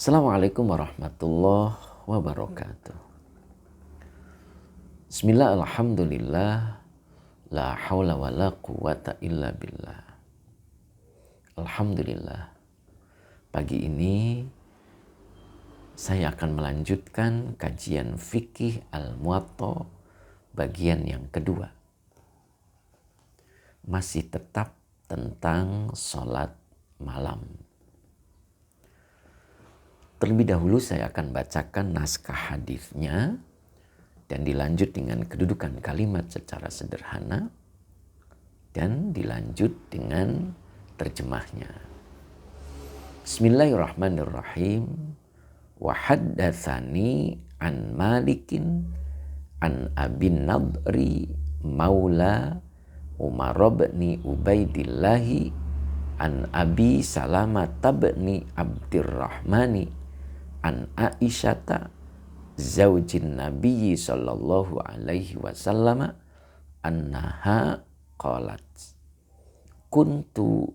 Assalamualaikum warahmatullahi wabarakatuh. Bismillah, alhamdulillah, la hawla wa la quwata illa billah. Alhamdulillah, pagi ini saya akan melanjutkan kajian fikih Al-Muwatta bagian yang kedua. Masih tetap tentang sholat malam. Terlebih dahulu saya akan bacakan naskah hadisnya dan dilanjut dengan kedudukan kalimat secara sederhana dan dilanjut dengan terjemahnya. Bismillahirrahmanirrahim. Wa haddatsani an Malikin an Abin Nadri maula Umar bin Ubaidillahi an Abi Salamah bin Abdurrahmani an Aisyata zaujin Nabi sallallahu alaihi wasallam annaha qalat kuntu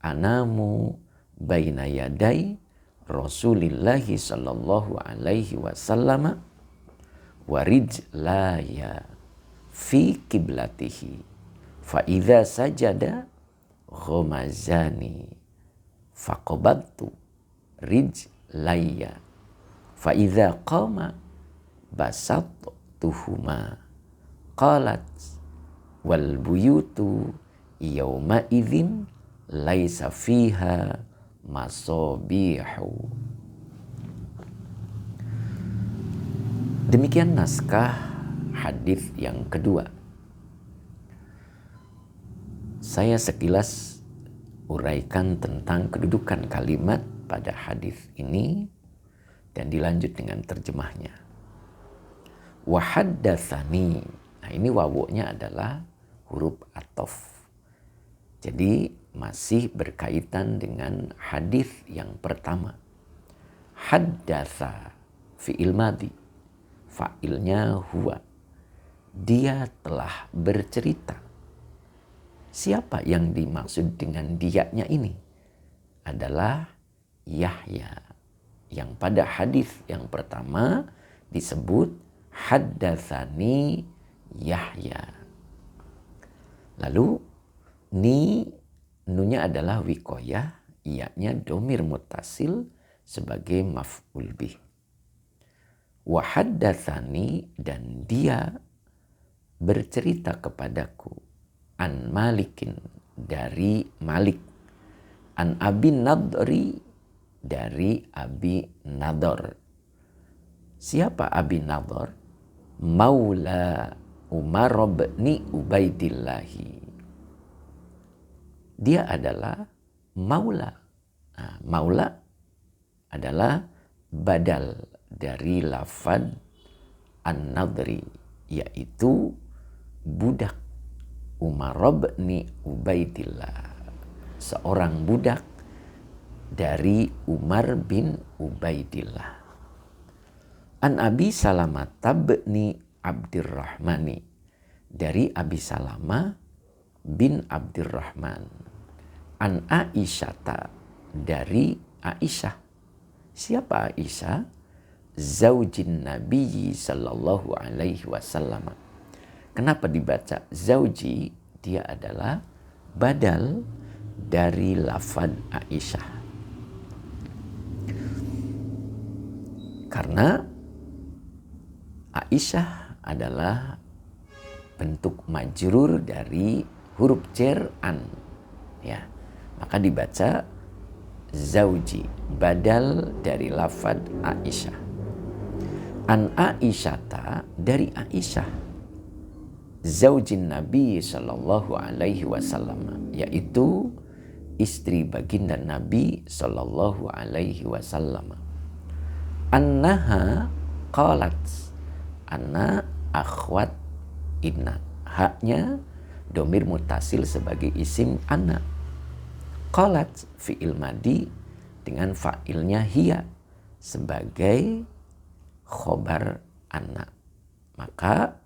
anamu baina yaday Rasulillahi sallallahu alaihi wasallam wa rijlaya fi qiblatihi fa idza sajada ghamazani faqabattu rijlaya fa idza qama basattuhuma qalat wal buyutu yawma idzin laisa fiha masabihu. Demikian naskah hadis yang kedua. Saya sekilas uraikan tentang kedudukan kalimat pada hadis ini dan dilanjut dengan terjemahnya. Wa haddatsani. Nah, ini wawunya adalah huruf athof. Jadi masih berkaitan dengan hadis yang pertama. Haddatsa fi'il madhi. Fa'ilnya huwa. Dia telah bercerita. Siapa yang dimaksud dengan dia-nya ini? Adalah Yahya. Yang pada hadis yang pertama disebut haddatsani Yahya. Lalu nunya adalah wikoyah, iya-nya domir mutasil sebagai maf'ul bih. Wa haddatsani dan dia bercerita kepadaku an Malikin dari Malik, an Abi Nadri dari Abi Nador. Siapa Abi Nador? Maula Umar bin Ubaidillahi. Dia adalah maula. Nah, maula adalah badal dari lafad an-nadri, yaitu budak Umar bin Ubaidillah, seorang budak dari Umar bin Ubaidillah. An Abi Salamah bin Abdurrahmani, dari Abi Salamah bin Abdurrahman. An Aisyata, dari Aisyah. Siapa Aisyah? Zaujin Nabi sallallahu alaihi wasallam. Kenapa dibaca zauji? Dia adalah badal dari lafad Aisyah. Karena Aisyah adalah bentuk majrur dari huruf jar an. Ya, maka dibaca zauji, badal dari lafad Aisyah. An Aisyata, dari Aisyah, zaujin Nabi sallallahu alaihi wasallam, yaitu istri baginda Nabi sallallahu alaihi wasallam. Annaha qalat, anna akhwat inna, haknya domir mutasil sebagai isim anna. Qalat fi'il madi dengan fa'ilnya hiya sebagai khobar anna. Maka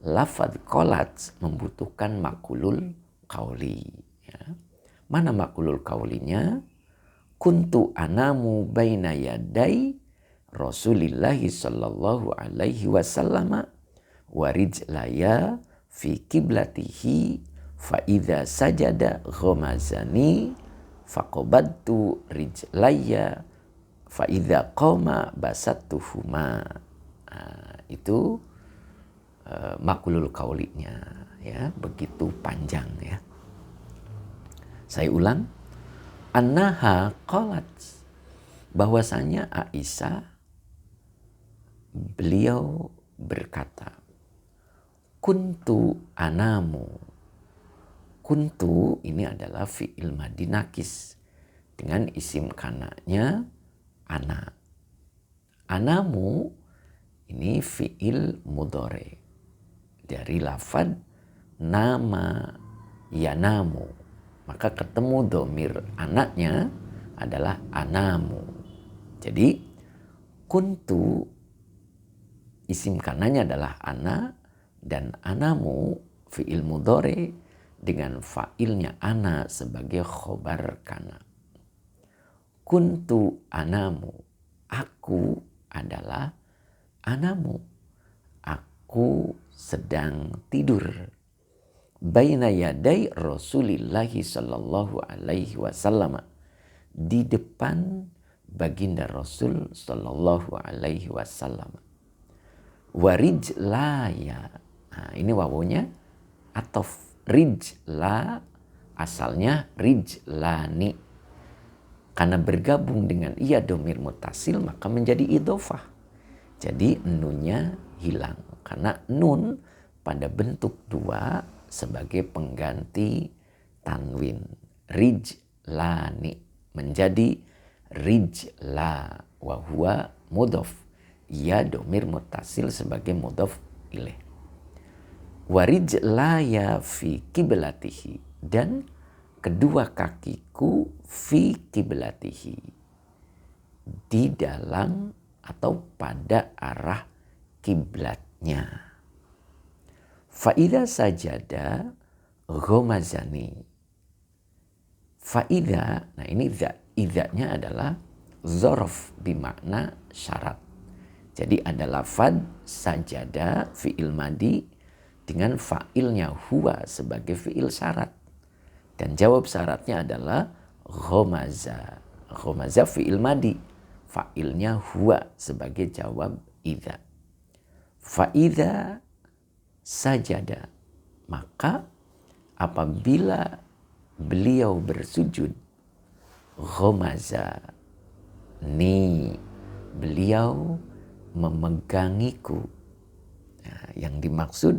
lafadz qalat membutuhkan makulul qauli. Ya. Mana makulul qaulinya? kuntu anamu baina yaday Rasulillahi sallallahu alaihi wasallam wa rijlaya fi kiblatihi fa idza sajada ghamazani faqabattu rijlaya fa idza qama basattuhuma. Itu makulul kaulinya, ya, begitu panjang, ya. Saya ulang, annaha qalat, bahwasanya Aisyah beliau berkata, kuntu anamu. Kuntu ini adalah fi'il madhi nakis dengan isim kananya ana. Anamu ini fi'il mudhari dari lafad nama yanamu. Maka ketemu domir anaknya adalah anamu. Jadi kuntu isim kananya adalah ana dan anamu fi'il mudhari dengan fa'ilnya ana sebagai khobar kana. Kuntu anamu, aku adalah anamu. Aku sedang tidur. Baina yaday Rasulillahi sallallahu alaihi wasallam, di depan baginda Rasul sallallahu alaihi wasallam. Warijlaya, ini wawunya atau rijla, asalnya rijlani. Karena bergabung dengan ia domir mutasil maka menjadi idhofah. Jadi nunnya hilang karena nun pada bentuk dua sebagai pengganti tanwin. Rijlani menjadi rijla wa huwa mudhof. Ia domir mutasil sebagai mudhof ilaih. Warijlaya fi kiblatihi, dan kedua kakiku fi kiblatihi, di dalam atau pada arah kiblatnya. Fa'idha sajada ghamazani. Fa'idha, nah ini idhanya adalah dzaraf bimakna syarat. Jadi ada lafad sajada fi'il madi dengan fa'ilnya huwa sebagai fi'il syarat. Dan jawab syaratnya adalah ghamaza. Ghamaza fi'il madi. Fa'ilnya huwa sebagai jawab idza. Fa'idza sajada, maka apabila beliau bersujud, ghamaza ni, beliau memegangiku. Nah, yang dimaksud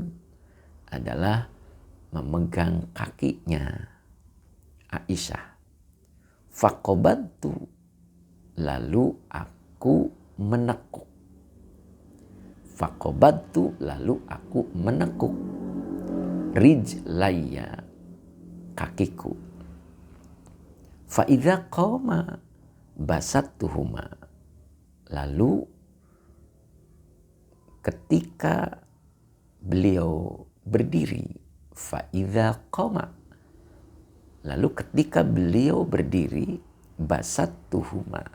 adalah memegang kakinya Aisyah. Faqabattu, lalu aku menekuk. Faqabattu, lalu aku menekuk. Rijlaya, kakiku. Fa'idha qama basattuhuma, lalu ketika beliau berdiri, fa'idha qama, lalu ketika beliau berdiri, basattuhuma,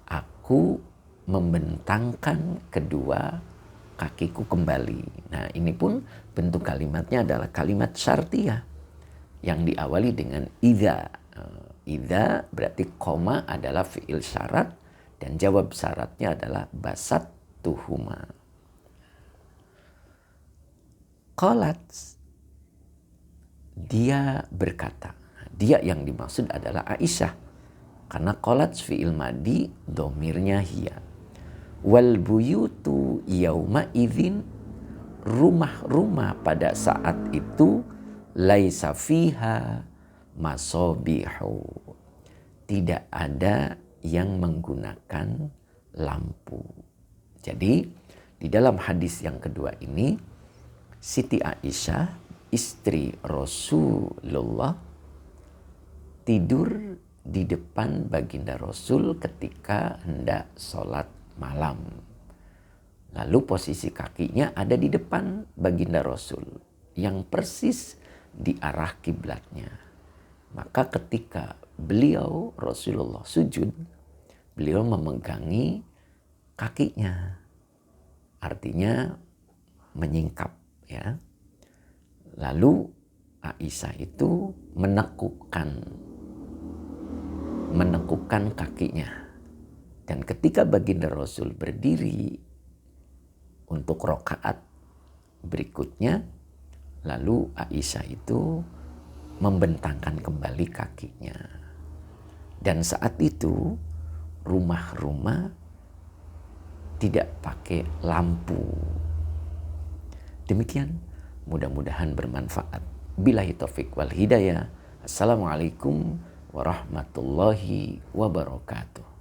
aku membentangkan kedua kakiku kembali. Nah, ini pun bentuk kalimatnya adalah kalimat syartiyah yang diawali dengan idza. Idza berarti koma adalah fi'il syarat dan jawab syaratnya adalah basattuhuma. Qalat, dia berkata. Dia yang dimaksud adalah Aisyah. Karena qalat fi'il madi, domirnya hiya. Wal buyutu yauma idzin, rumah-rumah pada saat itu laisa fiha masabihu, tidak ada yang menggunakan lampu. Jadi di dalam hadis yang kedua ini, Siti Aisyah, istri Rasulullah, tidur di depan baginda Rasul ketika hendak sholat malam. Lalu posisi kakinya ada di depan baginda Rasul yang persis di arah kiblatnya. Maka ketika beliau Rasulullah sujud, beliau memegangi kakinya. Artinya menyingkap ya. Lalu Aisyah itu menekukkan kakinya. Dan ketika baginda Rasul berdiri untuk rakaat berikutnya, lalu Aisyah itu membentangkan kembali kakinya. Dan saat itu rumah-rumah tidak pakai lampu. Demikian, mudah-mudahan bermanfaat. Billahi taufik wal hidayah. Assalamualaikum warahmatullahi wabarakatuh.